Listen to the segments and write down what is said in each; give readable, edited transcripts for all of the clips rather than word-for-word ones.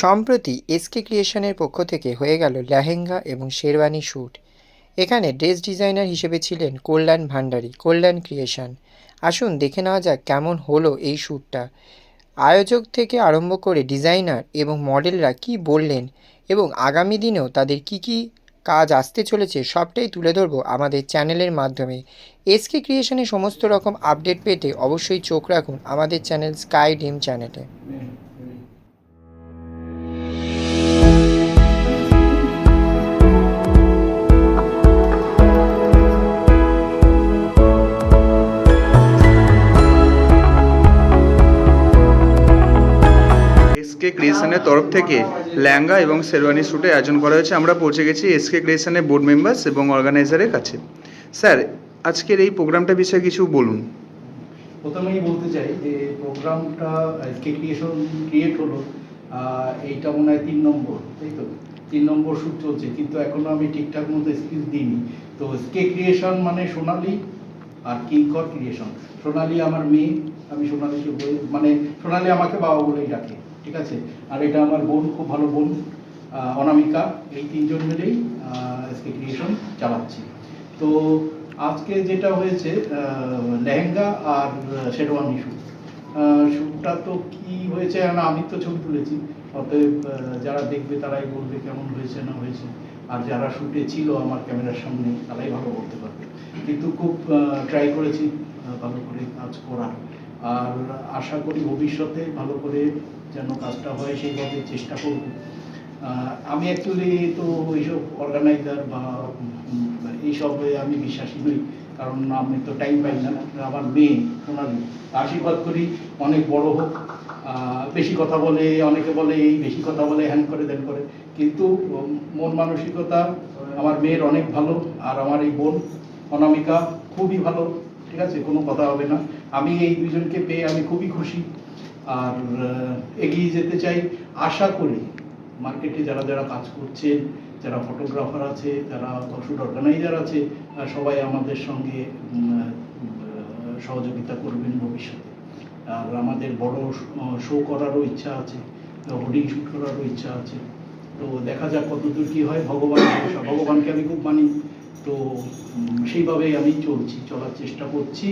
সম্প্রতি এসকে ক্রিয়েশনের পক্ষ থেকে হয়ে গেল লেহেঙ্গা এবং শেরওয়ানি শ্যুট। এখানে ড্রেস ডিজাইনার হিসেবে ছিলেন কল্যাণ ভান্ডারী, কল্যাণ ক্রিয়েশন। আসুন দেখে নেওয়া যাক কেমন হলো এই শ্যুটটা। আয়োজক থেকে আরম্ভ করে ডিজাইনার এবং মডেলরা কি বললেন এবং আগামী দিনেও তাদের কি কি কাজ আসতে চলেছে সবটাই তুলে ধরবো আমাদের চ্যানেলের মাধ্যমে। এসকে ক্রিয়েশনের সমস্ত রকম আপডেট পেতে অবশ্যই চোখ রাখুন আমাদের চ্যানেল স্কাই ড্রিম চ্যানেলে। এসকে ক্রিয়েশনের তরফ থেকে লেহেঙ্গা এবং শেরওয়ানি শ্যুটের আয়োজন করা হয়েছে। আমরা পৌঁছে গেছি এসকে ক্রিয়েশনের বোর্ড মেম্বার্স এবং অর্গানাইজারের কাছে। স্যার, আজকের এই প্রোগ্রামটা বিষয়ে কিছু বলুন। প্রথমেই বলতে চাই যে প্রোগ্রামটা এসকে ক্রিয়েশন ক্রিয়েট হলো, এইটা মনে হয় 3 নম্বর, তাই তো? 3 নম্বর শ্যুট চলছে, কিন্তু এখনো আমি ঠিকঠাক মতো স্কিল দিইনি। তো এসকে ক্রিয়েশন মানে সোনালি আর কিঙ্কর ক্রিয়েশন। সোনালি আমার মেয়ে, আমি সোনালিকে মানে সোনালি আমাকে বাবা বলেই ডাকে, ঠিক আছে? আর এটা আমার বোন, খুব ভালো বোন অনামিকা। এই 3 জন মিলেই এসকে ক্রিয়েশন চালাচ্ছি। তো আজকে যেটা হয়েছে লেহেঙ্গা আর শেরওয়ানি শ্যুটটা তো কি হয়েছে, আমি তো ছবি তুলেছি, অতএব যারা দেখবে তারাই বলবে কেমন হয়েছে না হয়েছে। আর যারা শ্যুটে ছিল আমার ক্যামেরার সামনে তারাই ভালো বলতে পারবে। কিন্তু খুব ট্রাই করেছি ভালো করে কাজ করার, আর আশা করি ভবিষ্যতে ভালো করে যেন কাজটা হয় সেইভাবে চেষ্টা করব। আমি অ্যাকচুয়ালি তো এইসব অর্গানাইজার বা এইসবে আমি বিশ্বাসী নই, কারণ আমি তো টাইম পাই না। আমার মেয়ে সোনালি, আশীর্বাদ করি অনেক বড় হোক। বেশি কথা বলে, অনেকে বলে এই বেশি কথা বলে, হ্যান করে দেন করে, কিন্তু মন মানসিকতা আমার মেয়ের অনেক ভালো। আর আমার এই বোন অনামিকা খুবই ভালো, ঠিক আছে, কোনো কথা হবে না। আমি এই দুজনকে পেয়ে আমি খুবই খুশি, আর এগিয়ে যেতে চাই। আশা করি মার্কেটে যারা যারা কাজ করছেন, যারা ফটোগ্রাফার আছে, যারা শ্যুট অর্গানাইজার আছে, সবাই আমাদের সঙ্গে সহযোগিতা করবেন ভবিষ্যতে। আর আমাদের বড় শো করারও ইচ্ছা আছে, হোর্ডিং শ্যুট করারও ইচ্ছা আছে। তো দেখা যাক কতদূর কী হয়। ভগবানকে আমি খুব মানি, তো সেইভাবেই আমি চলার চেষ্টা করছি।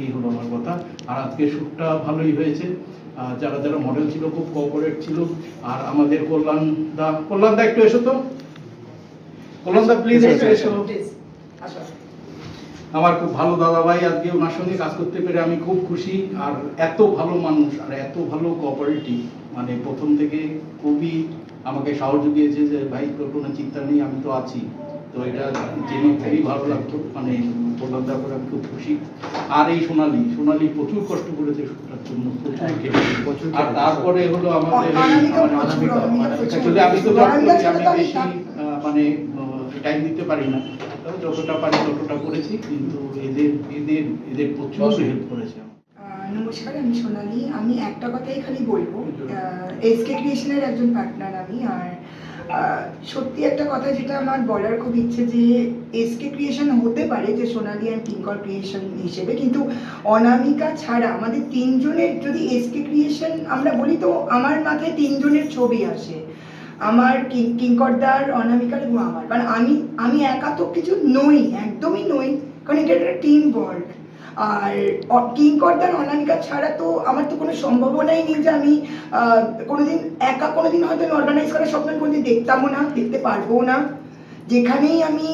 এই হলো আমার কথা। আর আজকে শ্যুটটা ভালোই হয়েছে। যারা যারা মডেল ছিল খুব কোঅপারেট ছিল। আর আমাদের কল্যাণদা একটু এসো তো, কল্যাণদা প্লিজ একটু এসো। আমার খুব ভালো দাদা ভাই, আজকে ওনার সঙ্গে কাজ করতে পেরে আমি খুব খুশি। আর এত ভালো মানুষ আর এত ভালো কোঅপারেটিভ, মানে প্রথম থেকে খুবই আমাকে সাহস জুগিয়েছে যে ভাই তোর কোনো চিন্তা নেই, আমি তো আছি। তো এটা জেনে খুবই ভালো লাগতো, মানে কল্যাণদার করে আমি খুব খুশি। আর এই সোনালি প্রচুর কষ্ট করেছে শ্যুটটার জন্য, প্রচুর। আর তারপরে হলো আমাদের অ্যাকচুয়ালি আমি তো জব করি, আমি বেশি মানে টাইম দিতে পারি না, তবে যতটা পারি ততটা করেছি। কিন্তু এদের প্রচুর হেল্প করেছে। নমস্কার, আমি সোনালি। আমি একটা কথাই খালি বলবো, এসকে ক্রিয়েশনের একজন পার্টনার আমি। আর সত্যি একটা কথা যেটা আমার বলার খুব ইচ্ছে, যে এসকে ক্রিয়েশন হতে পারে যে সোনালি অ্যান্ড কিঙ্কর ক্রিয়েশন হিসেবে, কিন্তু অনামিকা ছাড়া আমাদের 3 জনের যদি এসকে ক্রিয়েশন আমরা বলি, তো আমার মাথায় 3 জনের ছবি আসে। আমার কিঙ্করদার, অনামিকার এবং আমার, কারণ আমি একা তো কিছু নই, একদমই নই, কারণ এটা একটা টিম ওয়ার্ক। আর কিঙ্করদার, অনামিকা ছাড়া তো আমার তো কোনো সম্ভাবনাই নেই যে আমি কোনোদিন হয়তো আমি অর্গানাইজ করার স্বপ্ন কোনোদিন দেখতামও না, দেখতে পারবো না। যেখানেই আমি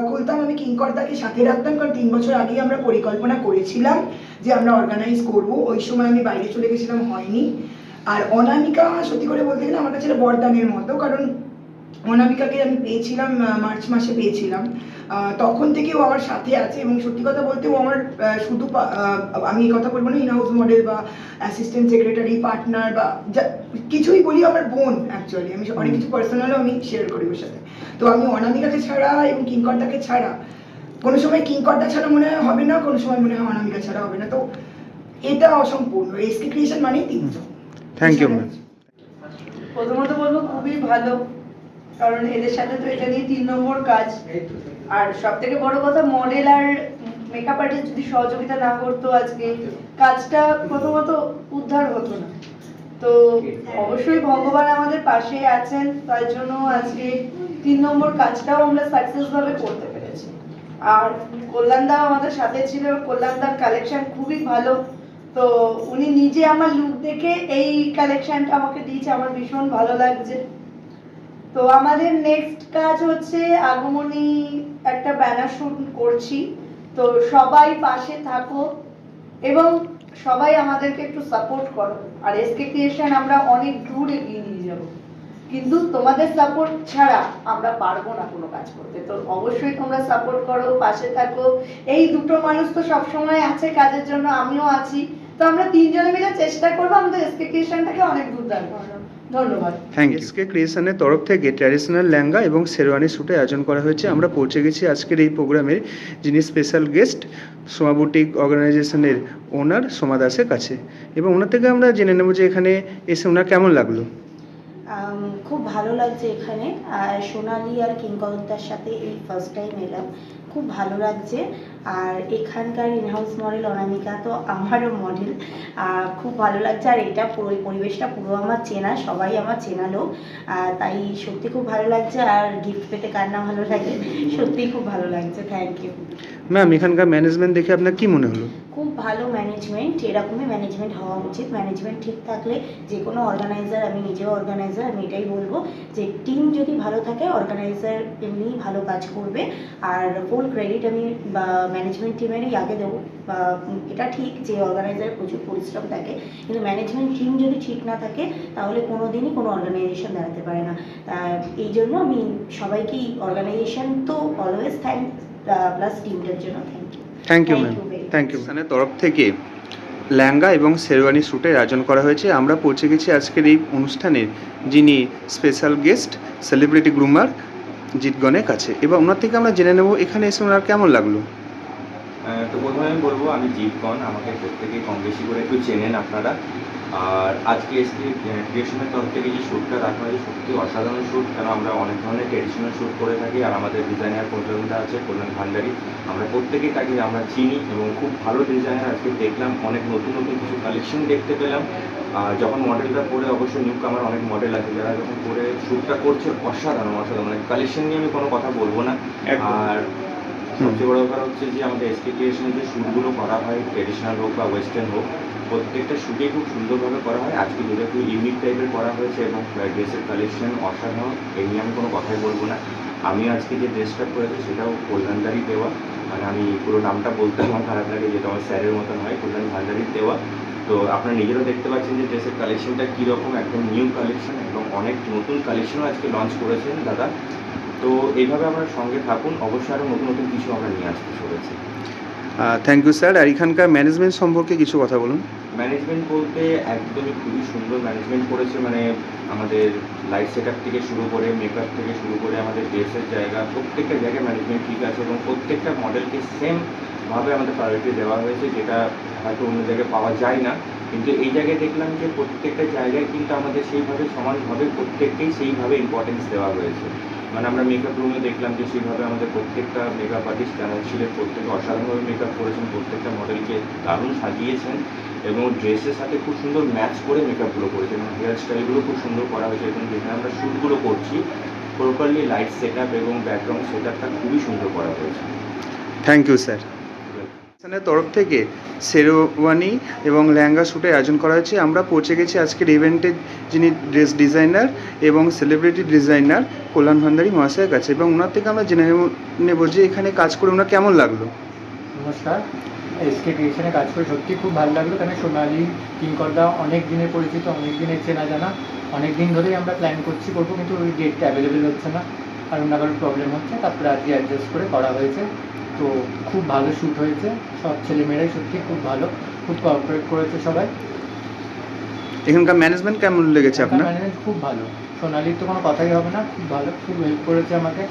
খুলতাম আমি কিঙ্করদাকে সাথে রাখতাম, কারণ 3 বছর আগেই আমরা পরিকল্পনা করেছিলাম যে আমরা অর্গানাইজ করব। ওই সময় আমি বাইরে চলে গেছিলাম, হয়নি। আর অনামিকা সত্যি করে বলতে গেলে আমার কাছে বরদানের মতো, কারণ অনামিকাকে আমি পেয়েছিলাম মার্চ মাসে পেয়েছিলাম, তখন থেকে ও আমার সাথে আছে। এবং সত্যি কথা বলতে ও আমার শুধু আমি এই কথা বলবো না ইন হাউস মডেল বা অ্যাসিস্ট্যান্ট সেক্রেটারি, পার্টনার বা কিছুই বলি, আমার বোন। অ্যাকচুয়ালি আমি অনেক কিছু পার্সোনালও আমি শেয়ার করি ওর সাথে। তো আমি অনামিকাকে ছাড়া এবং কিঙ্করদাকে ছাড়া, কোনো সময় কিঙ্করদা ছাড়া মনে হয় হবে না, কোনো সময় মনে হয় অনামিকা ছাড়া হবে না। তো এটা অসম্পূর্ণ। এসকে ক্রিয়েশন মানেই 3 জন। Thank you ma'am. প্রথমত বলবো খুবই ভালো, কারণ এদের সাথে তো এটা নিয়ে 3 নম্বর কাজ। আর সব থেকে বড় কথা, মডেল আর মেকআপ আর্টিস্ট যদি সহযোগিতা না করতো আজকে কাজটা প্রথমত উদ্ধার হতো না। তো অবশ্যই ভগবান আমাদের পাশে আছেন, তার জন্য আজকে 3 নম্বর কাজটাও আমরা সাকসেস ভাবে করতে পেরেছি। আর কল্যাণদাও আমাদের সাথে ছিল, কল্যাণদার কালেকশন খুবই ভালো। তো উনি নিজে আমার লুক দেখে এই কালেকশনটা আমাকে দিয়েছে, আমার ভীষণ ভালো লাগছে। তো আমাদের নেক্সট কাজ হচ্ছে আগমনী একটা ব্যানার শুট করছি। তো সবাই পাশে থাকো এবং সবাই আমাদেরকে একটু সাপোর্ট করো। আর এসকে ক্রিয়েশন আমরা অনেক দূর এগিয়ে নিয়ে যাব, কিন্তু তোমাদের সাপোর্ট ছাড়া আমরা পারবো না কোনো কাজ করতে। তো অবশ্যই তোমরা সাপোর্ট করো, পাশে থাকো। এই দুটো মানুষ তো সবসময় আছে কাজের জন্য, আমিও আছি। তো আমরা তিনজনে মিলে চেষ্টা করবো আমাদের এসকে ক্রিয়েশনটাকে অনেক দূর দাঁড় করানো। ধন্যবাদ। Thank you. এসকে ক্রিয়েশনের তরফ থেকে ট্র্যাডিশনাল লেহেঙ্গা এবং শেরওয়ানি শ্যুটের আয়োজন করা হয়েছে। আমরা পৌঁছে গেছি আজকের এই প্রোগ্রামের যিনি স্পেশাল গেস্ট, সোমা বুটিক অর্গানাইজেশনের ওনার সোমা দাসের কাছে, এবং ওনার থেকে আমরা জেনে নেব যে এখানে এসে ওনার কেমন লাগলো। খুব ভালো লাগছে এখানে। আর সোনালি আর কিংকর্তার সাথে এই ফার্স্ট টাইম এলাম, খুব ভালো লাগছে। আর এখানকার ইনহাউস মডেল অনামিকা তো আমারও মডেল, খুব ভালো লাগছে। আর এটা পুরো পরিবেশটা পুরো আমার চেনা, সবাই আমার চেনা লোক, তাই সত্যি খুব ভালো লাগছে। আর গিফট পেতে কার না ভালো লাগে, সত্যিই খুব ভালো লাগছে। থ্যাংক ইউ ম্যাম, এখানকার ম্যানেজমেন্ট দেখে আপনার কি মনে হলো? খুব ভালো ম্যানেজমেন্ট, এরকমই ম্যানেজমেন্ট হওয়া উচিত। ম্যানেজমেন্ট ঠিক থাকলে যে কোনো অর্গানাইজার, আমি নিজেও অর্গানাইজার, আমি এটাই বলবো যে টিম যদি ভালো থাকে অর্গানাইজার এমনিই ভালো কাজ করবে। আর ফুল ক্রেডিট আমি ম্যানেজমেন্ট টিমেরই আগে দেবো। এটা ঠিক যে অর্গানাইজারের প্রচুর পরিশ্রম থাকে, কিন্তু ম্যানেজমেন্ট টিম যদি ঠিক না থাকে তাহলে কোনো দিনই কোনো অর্গানাইজেশন দাঁড়াতে পারে না। এই জন্য আমি সবাইকেই, অর্গানাইজেশন তো অলওয়েজ থ্যাংক, প্লাস টিমটার জন্য thank you. Thank you ma'am, thank you. এখানে তরফ থেকে লেহেঙ্গা এবং শেরওয়ানি শ্যুটের আয়োজন করা হয়েছে। আমরা পৌঁছে গেছি আজকের এই অনুষ্ঠানের যিনি স্পেশাল গেস্ট, সেলিব্রিটি গ্রুমার জিৎগণের কাছে, এবং ওনার থেকে আমরা জেনে নেব এখানে এসে ওনার কেমন লাগলো। তো প্রথমে আমি বলবো আমি জিৎগণ, আমাকে প্রত্যেকেই কম বেশি করে একটু চেনেন আপনারা। আর আজকে এসকে ক্রিয়েশনের তরফ থেকে যে শ্যুটটা রাখা হয়েছে সত্যি অসাধারণ শ্যুট, কারণ আমরা অনেক ধরনের ট্রেডিশনাল শ্যুট করে থাকি। আর আমাদের ডিজাইনার কল্যাণদা আছে, কল্যাণ ভান্ডারী, আমরা প্রত্যেকেই তাকে আমরা চিনি এবং খুব ভালো ডিজাইনার। আজকে দেখলাম অনেক নতুন নতুন কিছু কালেকশন দেখতে পেলাম। আর যখন মডেলটা পরে, অবশ্যই নিউ কামার অনেক মডেল আছে যারা যখন পরে শ্যুটটা করছে অসাধারণ অসাধারণ, মানে কালেকশন নিয়ে আমি কোনো কথা বলবো না। আর সবচেয়ে বড় ব্যাপার হচ্ছে যে আমাদের এসকে ক্রিয়েশনের যে শ্যুটগুলো করা হয়, ট্রেডিশনাল হোক বা ওয়েস্টার্ন হোক, প্রত্যেকটা শ্যুটেই খুব সুন্দরভাবে করা হয়। আজকে যেটা একটু ইউনিক টাইপের করা হয়েছে এবং ড্রেসের কালেকশন অসাধারণ, এই নিয়ে আমি কোনো কথাই বলবো না। আমি আজকে যে ড্রেসটা পরেছি সেটাও কল্যাণদারই দেওয়া, মানে আমি পুরো নামটা বলতে আমার খারাপ লাগে, যেটা আমার স্যারের মতন হয়, কল্যাণ ভান্ডারীর দেওয়া। তো আপনারা নিজেরাও দেখতে পাচ্ছেন যে ড্রেসের কালেকশনটা কীরকম, একদম নিউ কালেকশন এবং অনেক নতুন কালেকশনও আজকে লঞ্চ করেছেন দাদা। তো এইভাবে আপনার সঙ্গে থাকুন, অবশ্যই আরও নতুন নতুন কিছু আমরা নিয়ে আসতে চলেছি। Thank you sir. আর এখানকার ম্যানেজমেন্ট সম্পর্কে কিছু কথা বলুন। ম্যানেজমেন্ট বলতে একদমই খুবই সুন্দর ম্যানেজমেন্ট করেছে, মানে আমাদের লাইট সেট আপ থেকে শুরু করে মেকআপ থেকে শুরু করে আমাদের ড্রেসের জায়গা, প্রত্যেকটা জায়গায় ম্যানেজমেন্ট ঠিক আছে এবং প্রত্যেকটা মডেলকে সেমভাবে আমাদের প্রায়োরিটি দেওয়া হয়েছে, যেটা হয়তো অন্য জায়গায় পাওয়া যায় না। কিন্তু এই জায়গায় দেখলাম যে প্রত্যেকটা জায়গায় কিন্তু আমাদের সেইভাবে সমানভাবে প্রত্যেককেই সেইভাবে ইম্পর্টেন্স দেওয়া হয়েছে। মানে আমরা মেকআপ রুমে দেখলাম যে সেইভাবে আমাদের প্রত্যেকটা মেকআপ আর্টিস্ট যারা ছিলেন প্রত্যেকে অসাধারণভাবে মেকআপ করেছেন, প্রত্যেকটা মডেলকে দারুণ সাজিয়েছেন এবং ড্রেসের সাথে খুব সুন্দর ম্যাচ করে মেকআপগুলো করেছেন এবং হেয়ার স্টাইলগুলো খুব সুন্দর করা হয়েছে। এবং যেখানে আমরা শ্যুটগুলো করছি প্রপারলি লাইট সেট আপ এবং ব্যাকগ্রাউন্ড সেট আপটা খুবই সুন্দর করা হয়েছে। Thank you sir. এখানের তরফ থেকে শেরওয়ানি এবং লেহেঙ্গা শ্যুটের আয়োজন করা হয়েছে। আমরা পৌঁছে গেছি আজকের ইভেন্টের যিনি ড্রেস ডিজাইনার এবং সেলিব্রিটি ডিজাইনার কল্যাণ ভান্ডারী মহাশয়ের কাছে, এবং ওনার থেকে আমরা জেনে নেব যে এখানে কাজ করে ওনার কেমন লাগলো। নমস্কার, এসকে ক্রিয়েশনে কাজ করে সত্যি খুব ভালো লাগলো। কেন সোনালি কিংকর্দা অনেক দিনের পরিচিত, অনেক দিনের চেনা জানা, অনেক দিন ধরেই আমরা প্ল্যান করবো, কিন্তু ওই ডেটটা অ্যাভেলেবেল হচ্ছে না, আর অন্য কারোর প্রবলেম হচ্ছে, তারপরে আজকে অ্যাডজাস্ট করে করা হয়েছে। তো খুব ভালো শ্যুট হয়েছে, সব ছেলেমেয়েরাই সত্যি খুব ভালো, খুব কোঅপারেট করেছে সবাই। এখানকার ম্যানেজমেন্ট কেমন লেগেছে আপনার? ম্যানেজমেন্ট খুব ভালো, সোনালির তো কোনো কথাই হবে না, খুব ভালো, খুব হেল্প করেছে আমাকে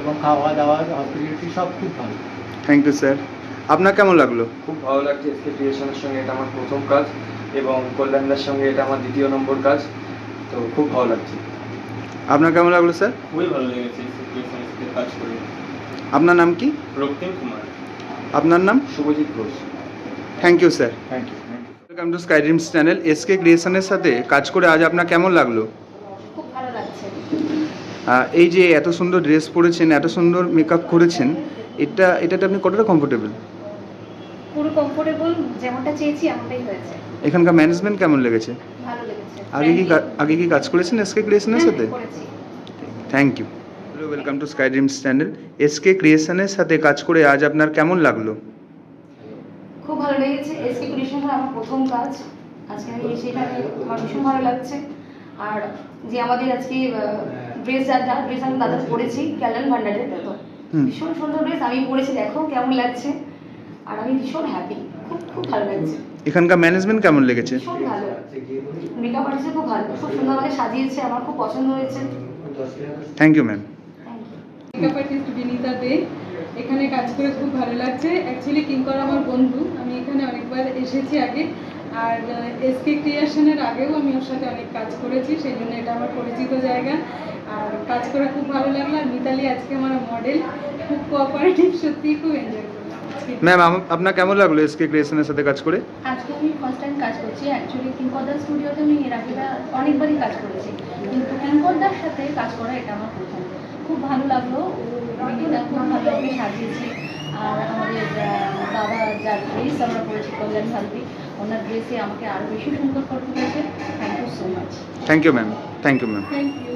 এবং খাওয়া দাওয়া হসপিটালিটি সব খুব ভালো। Thank you sir. আপনার কেমন লাগলো? খুব ভালো লাগছে। এসকে ক্রিয়েশনের সঙ্গে এটা আমার প্রথম কাজ এবং কল্যাণদার সঙ্গে এটা আমার দ্বিতীয় নম্বর কাজ, তো খুব ভালো লাগছে। আপনার কেমন লাগলো স্যার? খুবই ভালো লেগেছে এসকে ক্রিয়েশনের কাজ করে। আপনার নাম কি? রক্তিম কুমার। আপনার নাম? Subhajit Ghosh. Thank you sir. Thank you. Welcome to sky dreams channel. SK ক্রিয়েশনের সাথে কাজ করে আজ আপনার কেমন লাগলো? খুব ভালো লাগছে। এই যে এত সুন্দর ড্রেস পরেছেন, এত সুন্দর মেকআপ করেছেন, এটাতে আপনি কতটা কমফোর্টেবল? পুরো কমফোর্টেবল, যেমনটা চেয়েছি এমনটাই হয়েছে। এখানকার ম্যানেজমেন্ট কেমন লেগেছে? ভালো লেগেছে। আগে কি কাজ করেছেন এসকে ক্রিয়েশনের সাথে? করেছি। Thank you. Hello, welcome to sky dreams channel. SK ক্রিয়েশনের সাথে কাজ করে আজ আপনার কেমন লাগলো? খুব ভালো লেগেছে। এসকে ক্রিয়েশনের আমার প্রথম কাজ, আজকে আমি সেখানে আমার ভীষণ ভালো লাগছে। আর যে আমাদের আজকে ড্রেস আমি দাদা পরেছি কল্যাণ ভান্ডারের, তো ভীষণ সুন্দর ড্রেস আমি পরেছি, দেখো কেমন লাগছে। আর আমি ভীষণ হ্যাপি, খুব খুব ভালো লাগছে। এখানকার ম্যানেজমেন্ট কেমন লেগেছে? ভীষণ ভালো, মেকআপ আর্টিস্ট খুব ভালো, খুব সুন্দর আমাকে সাজিয়েছে, আমার খুব পছন্দ হয়েছে। Thank you ma'am. Thank you. Makeup artist Binita De, এখানে কাজ করে খুব ভালো লাগছে। অ্যাকচুয়ালি কিঙ্কর আমার বন্ধু, আমি এখানে অনেকবার এসেছি আগে, আর এসকে ক্রিয়েশনের আগেও আমি ওর সাথে অনেক কাজ করেছি, সেই জন্য এটা আমার পরিচিত জায়গা। আর কাজ করে খুব ভালো লাগলো। আর মিতালি আজকে আমার মডেল, খুব কোঅপারেটিভ, সত্যিই খুব এনজয় করলাম। ম্যাম, আপনার কেমন লাগলো এসকে ক্রিয়েশনের সাথে কাজ করে? আজকে আমি ফার্স্ট টাইম কাজ করছি। অ্যাকচুয়ালি কিঙ্করদার স্টুডিওতে আমি এর আগে অনেকবারই কাজ করেছি, কিন্তু কিঙ্করদার সাথে কাজ করা এটা আমার প্রথম। খুব ভালো লাগলো, বিনীতা খুব ভালো আমাকে সাজিয়েছে। আর আমাদের দাদা যার ড্রেস আমরা পরেছি কল্যাণ ভালভি, ওনার ড্রেসে আমাকে আরও বেশি সুন্দর করে তুলেছে। Thank you so much. Thank you ma'am. Thank you ma'am. Thank you.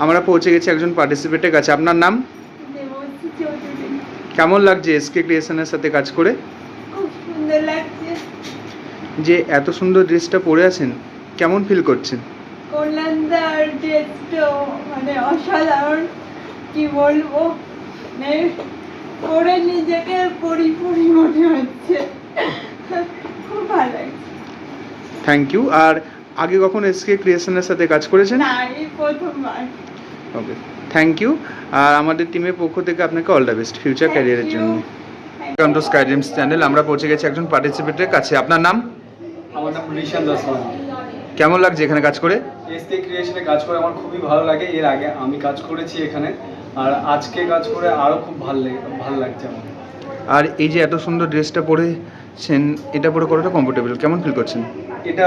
আমরা পৌঁছে গেছি একজন পার্টিসিপেন্টের কাছে। আপনার নাম? দেবশ্রী চৌধুরী। কেমন লাগছে এসকে ক্রিয়েশনের সাথে কাজ করে? খুব সুন্দর লাগছে। যে এত সুন্দর ড্রেসটা পরে আছেন, কেমন ফিল করছেন? কল্যাণদার ড্রেসটা মানে অসাধারণ, কি বলবো, মানে পরে নিজেকে পরি মনে হচ্ছে, খুব ভালো লাগছে। Thank you. আর আগে কখন এসকে ক্রিয়েশনের সাথে কাজ করেছেন? না, এই প্রথমবার। ওকে, থ্যাংক ইউ। আর আমাদের টিমের পক্ষ থেকে আপনাকে অল দ্য বেস্ট ফিউচার ক্যারিয়ারের জন্য। Welcome to sky dreams channel. আমরা পৌঁছে গেছি একজন পার্টিসিপেন্টের কাছে। আপনার নাম? আমার নাম ঋষান দাসওয়ানি। কেমন লাগছে এখানে কাজ করে? এসকে ক্রিয়েশনে কাজ করে আমার খুবই ভালো লাগে। এর আগে আমি কাজ করেছি এখানে, আর আজকে কাজ করে আরও খুব ভালো লাগছে আমার। আর এই যে এত সুন্দর ড্রেসটা পরেছেন, এটা পরে কতটা কমফোর্টেবল, কেমন ফিল করছেন? এটা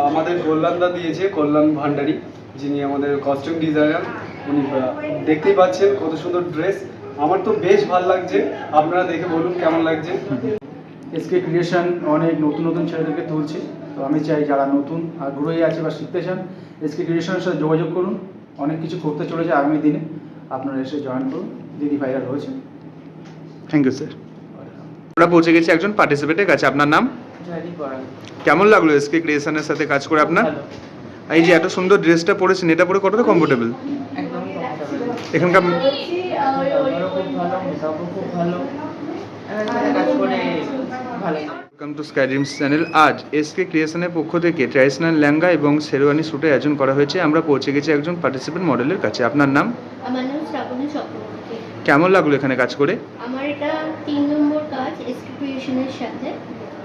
আমাদের কল্যাণদা দিয়েছে, কল্যাণ ভান্ডারী, যিনি আমাদের কস্টিউম ডিজাইনার। উনি দেখতেই পাচ্ছেন কত সুন্দর ড্রেস, আমার তো বেশ ভালো লাগছে। আপনারা দেখে বলুন কেমন লাগছে। এসকে ক্রিয়েশন অনেক নতুন নতুন ছেলেদেরকে তুলছে, তো আমি চাই যারা নতুন আগ্রহী আছে বা শিখতে চান, এসকে ক্রিয়েশনের সাথে যোগাযোগ করুন। অনেক কিছু করতে চলেছে আগামী দিনে, আপনারা এসে জয়েন করুন। দিদি ভাইরা রয়েছে। Thank you sir. আমরা পৌঁছে গেছি একজন পার্টিসিপেন্টের কাছে। আপনার নাম? কেমন লাগলো এসকে ক্রিয়েশনের সাথে কাজ করে আপনার? এই যে এত সুন্দর ড্রেসটা পরেছেন, এটা পরে কতটা কমফোর্টেবল? এখানকার welcome to sky dreams channel. আজ এসকে ক্রিয়েশনের পক্ষ থেকে ট্র্যাডিশনাল লেহেঙ্গা এবং শেরওয়ানি স্যুটের আয়োজন করা হয়েছে। আমরা পৌঁছে গেছি একজন পার্টিসিপেন্ট মডেলের কাছে। আপনার নাম? আমার নাম শ্রাবণী চক্রবর্তী। কেমন লাগলো এখানে কাজ করে? আমার এটা 3 নম্বর কাজ এসকে ক্রিয়েশনের সাথে।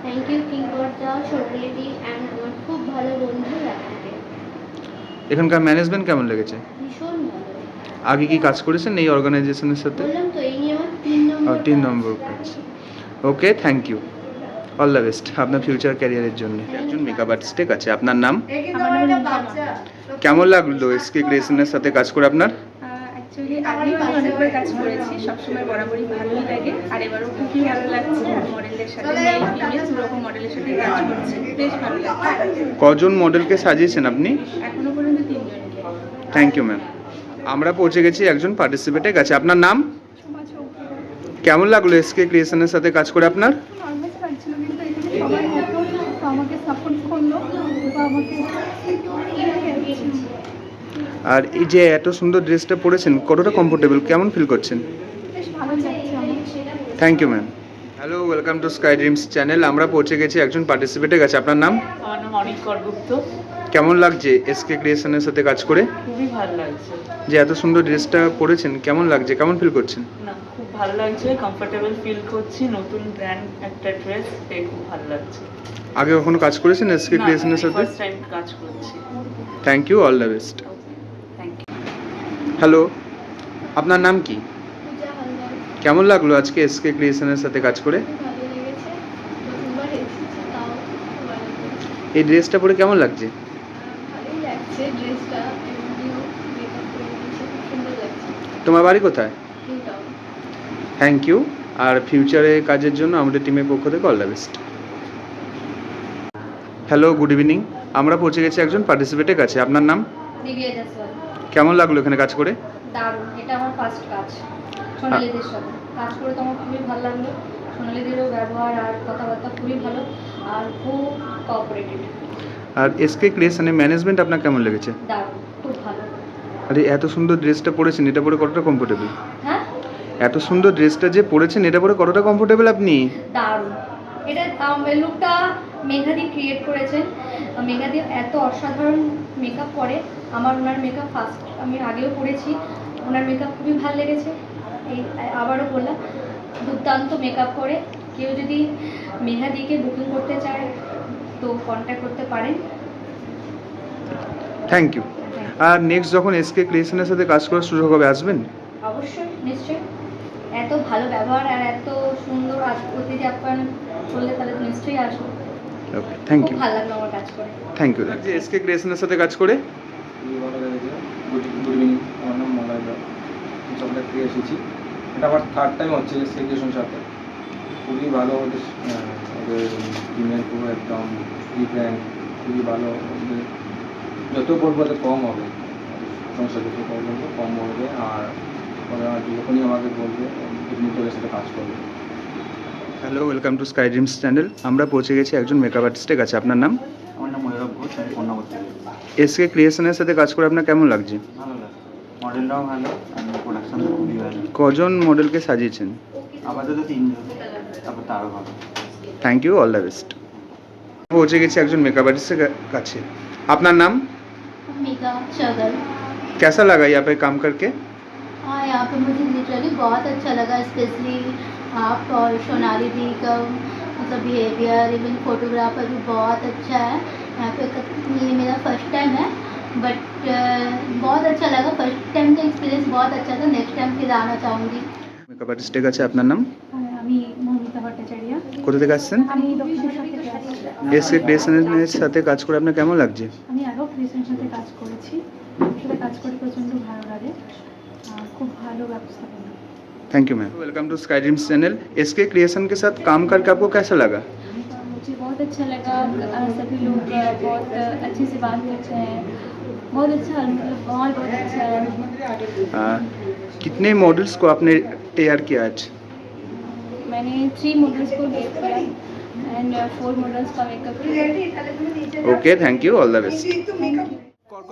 থ্যাংক ইউ কিঙ্করদা, সোনালিদি অ্যান্ড আমার খুব ভালো বন্ধু রাখাকে। এখানকার ম্যানেজমেন্ট কেমন লেগেছে? ভীষণ ভালো। আগে কি কাজ করেছেন এই অর্গানাইজেশনের সাথে? বললাম তো, এই নিয়ে আমার 3 নম্বর 3 নম্বর কাজ। Okay, thank you. All the best আপনার ফিউচার ক্যারিয়ারের জন্য। একজন মেকআপ আর্টিস্টের কাছে। আপনার নাম? কেমন লাগলো এসকে ক্রিয়েশনের সাথে কাজ করে আপনার? অ্যাকচুয়ালি আগেও আমি অনেকবার কাজ করেছি, সবসময় বরাবরই ভালোই লাগে। আর এবারও খুবই ভালো লাগছে। মডেলদের সাথে, মেল ফিমেল দুরকম মডেলের সাথে কাজ করছি, বেশ ভালো লাগছে। কজন মডেলকে সাজিয়েছেন আপনি? এখনো পর্যন্ত 3 জনকে। Thank you ma'am. আমরা পৌঁছে গেছি একজন পার্টিসিপেন্টের কাছে। আপনার নাম? কেমন লাগলো এসকে ক্রিয়েশনের সাথে কাজ করে আপনার? নার্ভাস লাগছিল, কিন্তু এখানে সবাই নতুন, তো আমাকে সাপোর্ট করলো, তো আমাকে আর এই যে এত সুন্দর ড্রেসটা পরেছেন, কতটা কমফোর্টেবল, কেমন ফিল করছেন? বেশ ভালো লাগছে আমার। Thank you ma'am. Hello, welcome to sky dreams channel. আমরা পৌঁছে গেছি একজন পার্টিসিপেন্টের কাছে। আপনার নাম? আমার নাম অনিক করগুপ্ত। কেমন লাগছে এসকে ক্রিয়েশনের সাথে কাজ করে? খুবই ভালো লাগছে। যে এত সুন্দর ড্রেসটা পরেছেন, কেমন লাগছে, কেমন ফিল করছেন? না, খুব ভালো লাগছে, কমফোর্টেবল ফিল করছি। নতুন ব্র্যান্ড একটা ড্রেস, তাই খুব ভালো লাগছে। আগে কখনো কাজ করেছেন এসকে ক্রিয়েশনের সাথে? ফার্স্ট টাইম কাজ করছি। Thank you, all the best. Thank you. Hello, আপনার নাম কি? পূজা হালদার। কেমন লাগলো আজকে এসকে ক্রিয়েশনের সাথে কাজ করে? ভালো লেগেছে, প্রথমবার এসেছি, তাও এই ড্রেসটা পরে কেমন লাগছে? ভালোই লাগছে ড্রেসটা, এমনিও মেকআপ করে দিয়েছে, খুব সুন্দর লাগছে। তোমার বাড়ি কোথায়? এইটাও থ্যাংক ইউ। আর ফিউচারে কাজের জন্য আমাদের টিমের পক্ষ থেকে all the best. Hello, good evening. আমরা পৌঁছে গেছি একজন পার্টিসিপেটের কাছে। আপনার নাম? দিব্যা জাসওয়াল। কেমন লাগলো এখানে কাজ করে? দারুণ, এটা আমার ফার্স্ট কাজ সোনালিদের সাথে কাজ করে, তো আমার খুবই ভালো লাগলো। সোনালিদেরও ব্যবহার আর কথাবার্তা খুবই ভালো আর খুব কোঅপারেটিভ। আর এসকে ক্রিয়েশনের ম্যানেজমেন্ট আপনার কেমন লেগেছে? দারুণ, খুব ভালো। আর এই এত সুন্দর ড্রেসটা পরেছেন, এটা পরে কতটা কমফোর্টেবল? হ্যাঁ, এত সুন্দর ড্রেসটা যে পরেছেন, এটা পরে কতটা কমফোর্টেবল আপনি? দারুণ। এটা লুকটা মেঘাদি ক্রিয়েট করেছেন। মেঘাদি এত অসাধারণ মেকআপ করে, আমার ওনার মেকআপ ফার্স্ট আমি আগেও করেছি, ওনার মেকআপ খুবই ভালো লেগেছে। এই আবারও বললাম, দুর্দান্ত মেকআপ করে। কেউ যদি মেঘাদিকে বুকিং করতে চায় তো কন্ট্যাক্ট করতে পারেন। Thank you. আর নেক্সট যখন এসকে ক্রিয়েশনের সাথে কাজ করার সুযোগ হবে, আসবেন? অবশ্যই, নিশ্চয়ই। এত ভালো ব্যবহার আর এত সুন্দর অতিথি আপ্যায়ন করলে তাহলে তো নিশ্চয়ই আসবো। ওকে, থ্যাংক ইউ। খুব ভালো লাগলো আমার কাজ করে। Thank you. এসকে ক্রিয়েশনের সাথে কাজ করে খুবই ভালো লেগেছে। গুড ইভিনিং, আমার নাম মলয় দাস, চকলেট থেকে এসেছি। এটা আমার থার্ড টাইম হচ্ছে এসকে ক্রিয়েশনের সাথে। খুবই ভালো ওদের টিমের পুরো একদম ফ্রি প্ল্যান, খুবই ভালো। ওদের যত বলবো তত কম হবে, সমস্যা যত বলবো কম বলবে। আর ওরা যখনই আমাকে বলবে এমনি ওদের সাথে কাজ করবে। Hello, welcome to sky dreams channel. আমরা পৌঁছে গেছি একজন মেকআপ আর্টিস্টের কাছে। আপনার নাম? আমার নাম ময়ূরব ঘোষ, আমি কন্যাগর থেকে। এসকে ক্রিয়েশনের সাথে কাজ করে আপনার কেমন লাগছে? ভালো লাগে, মডেলটাও ভালো আর প্রোডাকশন খুবই ভালো। কজন মডেলকে সাজিয়েছেন? আপাতত 3 জন, তারপর তো আরও ভালো। Thank you, all the best. পৌঁছে গেছি একজন মেকअप आर्टिस्ट के কাছে। আপনার নাম? मेघा चगल। कैसा लगा यहाँ पे काम करके? हाँ, यहाँ पे मुझे लिटरली बहुत अच्छा लगा, स्पेशली आप और सोनाली दी का मतलब बिहेवियर, इवन फोटोग्राफर भी बहुत अच्छा है यहाँ पे। ये मेरा फर्स्ट टाइम है बट बहुत अच्छा लगा। फर्स्ट टाइम का एक्सपीरियंस बहुत अच्छा था, नेक्स्ट टाइम फिर आना चाहूँगी। মেকআপ আর্টিস্টের কাছে। আপনার নাম? আমি মৌমিতা ভট্টাচার্য। কোথা থেকে আসছেন? আমি দক্ষিণেশ্বর থেকে আসছি। এসকে ক্রিয়েশনের সাথে কাজ করে আপনার কেমন লাগছে? আমি আগেও ক্রিয়েশনের সাথে কাজ করেছি, আসলে কাজ করে প্রচণ্ড ভালো লাগে, খুব ভালো ব্যবস্থাপনা। Thank you ma'am. Welcome to Sky Dreams channel. SK creation के साथ काम करके आपको कैसा लगा? मुझे बहुत अच्छा लगा, सभी लोग बहुत अच्छे से बात करते हैं, बहुत अच्छा, मतलब माहौल बहुत अच्छा है। कितने मॉडल्स को आपने तैयार किया आज? मैंने 3 मॉडल्स को हेयर किया एंड 4 मॉडल्स का मेकअप किया। Okay, thank you, all the best. तो मेकअप कॉल